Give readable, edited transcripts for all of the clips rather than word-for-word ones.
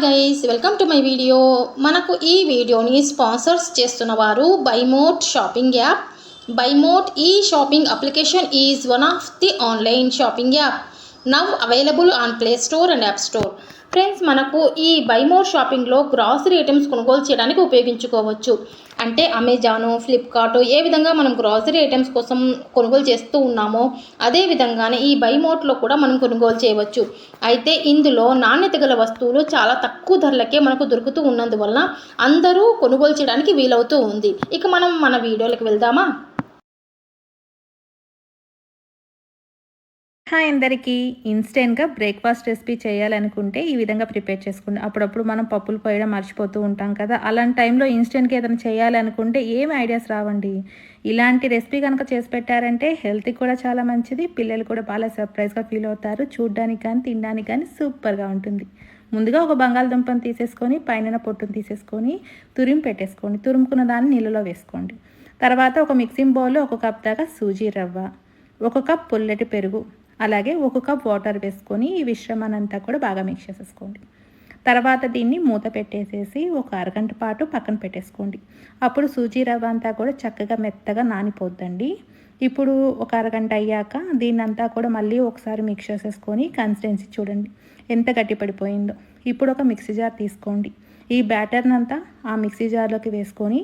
Guys, welcome to my video. మనకు ఈ వీడియోని స్పాన్సర్స్ చేస్తున్న వారు బైమోట్ షాపింగ్ యాప్. బైమోట్ ఈ shopping application is one of the online shopping app now available on Play Store and App Store. Friends, మనకు ఈ బైమోట్ షాపింగ్లో గ్రాసరీ ఐటమ్స్ కొనుగోలు చేయడానికి ఉపయోగించుకోవచ్చు. అంటే అమెజాను, ఫ్లిప్కార్ట్ ఏ విధంగా మనం గ్రాసరీ ఐటమ్స్ కోసం కొనుగోలు చేస్తూ ఉన్నామో అదే విధంగానే ఈ బైమోట్లో కూడా మనం కొనుగోలు చేయవచ్చు. అయితే ఇందులో నాణ్యత గల వస్తువులు చాలా తక్కువ ధరలకే మనకు దొరుకుతూ ఉన్నందువలన అందరూ కొనుగోలు చేయడానికి వీలవుతూ ఉంది. ఇక మనం మన వీడియోలకు వెళ్దామా? హాయ్ అందరికీ. ఇన్స్టెంట్గా బ్రేక్ఫాస్ట్ రెసిపీ చేయాలనుకుంటే ఈ విధంగా ప్రిపేర్ చేసుకోండి. అప్పుడప్పుడు మనం పప్పులు పోయడం మర్చిపోతూ ఉంటాం కదా, అలాంటి టైంలో ఇన్స్టెంట్గా ఏదైనా చేయాలనుకుంటే ఏం ఐడియాస్ రావండి. ఇలాంటి రెసిపీ కనుక చేసి పెట్టారంటే హెల్త్కి కూడా చాలా మంచిది, పిల్లలు కూడా బాగా సర్ప్రైజ్గా ఫీల్ అవుతారు. చూడ్డానికి కానీ తినడానికి కానీ సూపర్గా ఉంటుంది. ముందుగా ఒక బంగాళదుంపను తీసేసుకొని పైన పొట్టును తీసేసుకొని తురిమి పెట్టేసుకోండి. తురుముకున్న దాన్ని నీళ్ళలో వేసుకోండి. తర్వాత ఒక మిక్సింగ్ బౌల్లో 1 కప్ దాకా సూజీ రవ్వ, 1 కప్ పుల్లటి పెరుగు, అలాగే 1 కప్ వాటర్ వేసుకొని ఈ మిశ్రమాన్ని అంతా కూడా బాగా మిక్స్ చేసేసుకోండి. తర్వాత దీన్ని మూత పెట్టేసేసి ఒక అరగంట పాటు పక్కన పెట్టేసుకోండి. అప్పుడు సూజీ రవ్వ అంతా కూడా చక్కగా మెత్తగా నానిపోద్దండి. ఇప్పుడు ఒక అరగంట అయ్యాక దీన్నంతా కూడా మళ్ళీ ఒకసారి మిక్స్ చేసేసుకొని కన్సిస్టెన్సీ చూడండి ఎంత గట్టి పడిపోయిందో. ఇప్పుడు ఒక మిక్సీ జార్ తీసుకోండి. ఈ బ్యాటర్ని అంతా ఆ మిక్సీ జార్లోకి వేసుకొని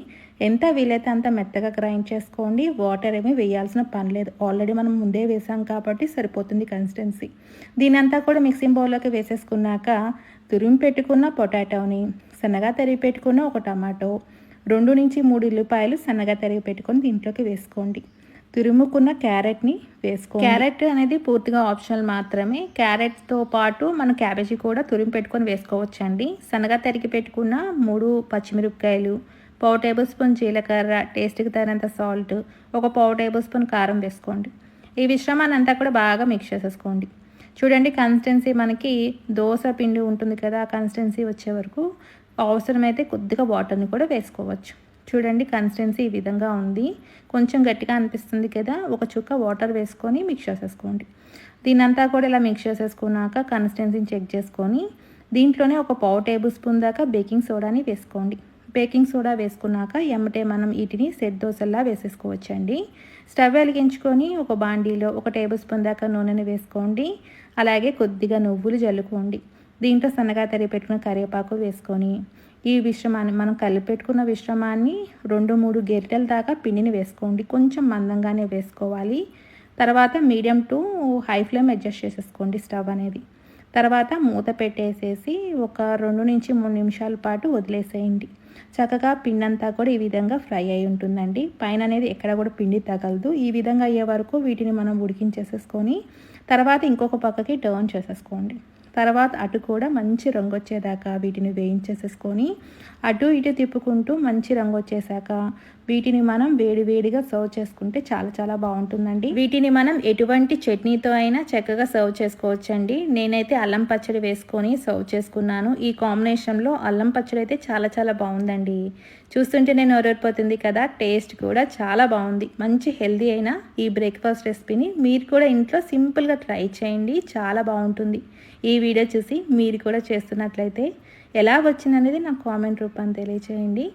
ఎంత వీలైతే అంత మెత్తగా గ్రైండ్ చేసుకోండి. వాటర్ ఏమీ వేయాల్సిన పని లేదు, ఆల్రెడీ మనం ముందే వేసాం కాబట్టి సరిపోతుంది కన్సిస్టెన్సీ. దీనంతా కూడా మిక్సింగ్ బౌల్లోకి వేసేసుకున్నాక తురిమి పెట్టుకున్న పొటాటోని, సన్నగా తరిగి పెట్టుకున్న 1 టమాటో, 2 నుంచి 3 ఉల్లిపాయలు సన్నగా తరిగి పెట్టుకొని దీంట్లోకి వేసుకోండి. తురుముకున్న క్యారెట్ని వేసుకోండి. క్యారెట్ అనేది పూర్తిగా ఆప్షనల్ మాత్రమే. క్యారెట్తో పాటు మనం క్యాబేజీ కూడా తురిమి పెట్టుకొని వేసుకోవచ్చండి. సన్నగా తరిగి పెట్టుకున్న 3 పచ్చిమిరపకాయలు, 1/4 టేబుల్ స్పూన్ జీలకర్ర, టేస్ట్కి తగినంత సాల్ట్, 1/4 టేబుల్ స్పూన్ కారం వేసుకోండి. ఈ మిశ్రమాన్ని అంతా కూడా బాగా మిక్స్ చేసేసుకోండి. చూడండి కన్సిస్టెన్సీ మనకి దోశ పిండి ఉంటుంది కదా, ఆ కన్సిస్టెన్సీ వచ్చే వరకు అవసరమైతే కొద్దిగా వాటర్ని కూడా వేసుకోవచ్చు. చూడండి కన్సిస్టెన్సీ ఈ విధంగా ఉంది. కొంచెం గట్టిగా అనిపిస్తుంది కదా, ఒక చుక్క వాటర్ వేసుకొని మిక్స్ చేసేసుకోండి. దీనంతా కూడా ఇలా మిక్స్ చేసేసుకున్నాక కన్సిస్టెన్సీని చెక్ చేసుకొని దీంట్లోనే 1/4 టేబుల్ స్పూన్ దాకా బేకింగ్ సోడాని వేసుకోండి. బేకింగ్ సోడా వేసుకున్నాక ఎమ్మటే మనం వీటిని సెట్ దోశల్లా వేసేసుకోవచ్చండి. స్టవ్ వెలిగించుకొని ఒక బాండీలో 1 టేబుల్ స్పూన్ దాకా నూనెని వేసుకోండి. అలాగే కొద్దిగా నువ్వులు జల్లుకోండి. దీంట్లో సన్నగా తరిగి పెట్టుకున్న కరివేపాకు వేసుకొని ఈ మిశ్రమాన్ని మనం కలిపెట్టుకున్న మిశ్రమాన్ని 2-3 గరిటెల దాకా పిండిని వేసుకోండి. కొంచెం మందంగానే వేసుకోవాలి. తర్వాత medium to high flame adjust చేసేసుకోండి స్టవ్ అనేది. తర్వాత మూత పెట్టేసేసి ఒక 2 నుంచి 3 నిమిషాల పాటు వదిలేసేయండి. చక్కగా పిండి అంతా కూడా ఈ విధంగా ఫ్రై అయి ఉంటుందండి. పైన అనేది ఎక్కడ కూడా పిండి తగలదు. ఈ విధంగా అయ్యే వరకు వీటిని మనం ఉడికించేసేసుకొని తర్వాత ఇంకొక పక్కకి టర్న్ చేసేసుకోండి. తర్వాత అటు కూడా మంచి రంగు వచ్చేదాకా వీటిని వేయించేసేసుకొని అటు ఇటు తిప్పుకుంటూ మంచి రంగు వచ్చేసాక వీటిని మనం వేడివేడిగా సర్వ్ చేసుకుంటే చాలా చాలా బాగుంటుందండి. వీటిని మనం ఎటువంటి చట్నీతో అయినా చక్కగా సర్వ్ చేసుకోవచ్చండి. నేనైతే అల్లం పచ్చడి వేసుకొని సర్వ్ చేసుకున్నాను. ఈ కాంబినేషన్లో అల్లం పచ్చడి అయితే చాలా చాలా బాగుందండి. చూస్తుంటే నేను నోరూరిపోతుంది కదా, టేస్ట్ కూడా చాలా బాగుంది. మంచి హెల్దీ అయిన ఈ బ్రేక్ఫాస్ట్ రెసిపీని మీరు కూడా ఇంట్లో సింపుల్గా ట్రై చేయండి, చాలా బాగుంటుంది. ఈ వీడియో చూసి మీరు కూడా చేస్తున్నట్లయితే ఎలా వచ్చిందనేది నాకు కామెంట్ రూపాన్ని తెలియచేయండి.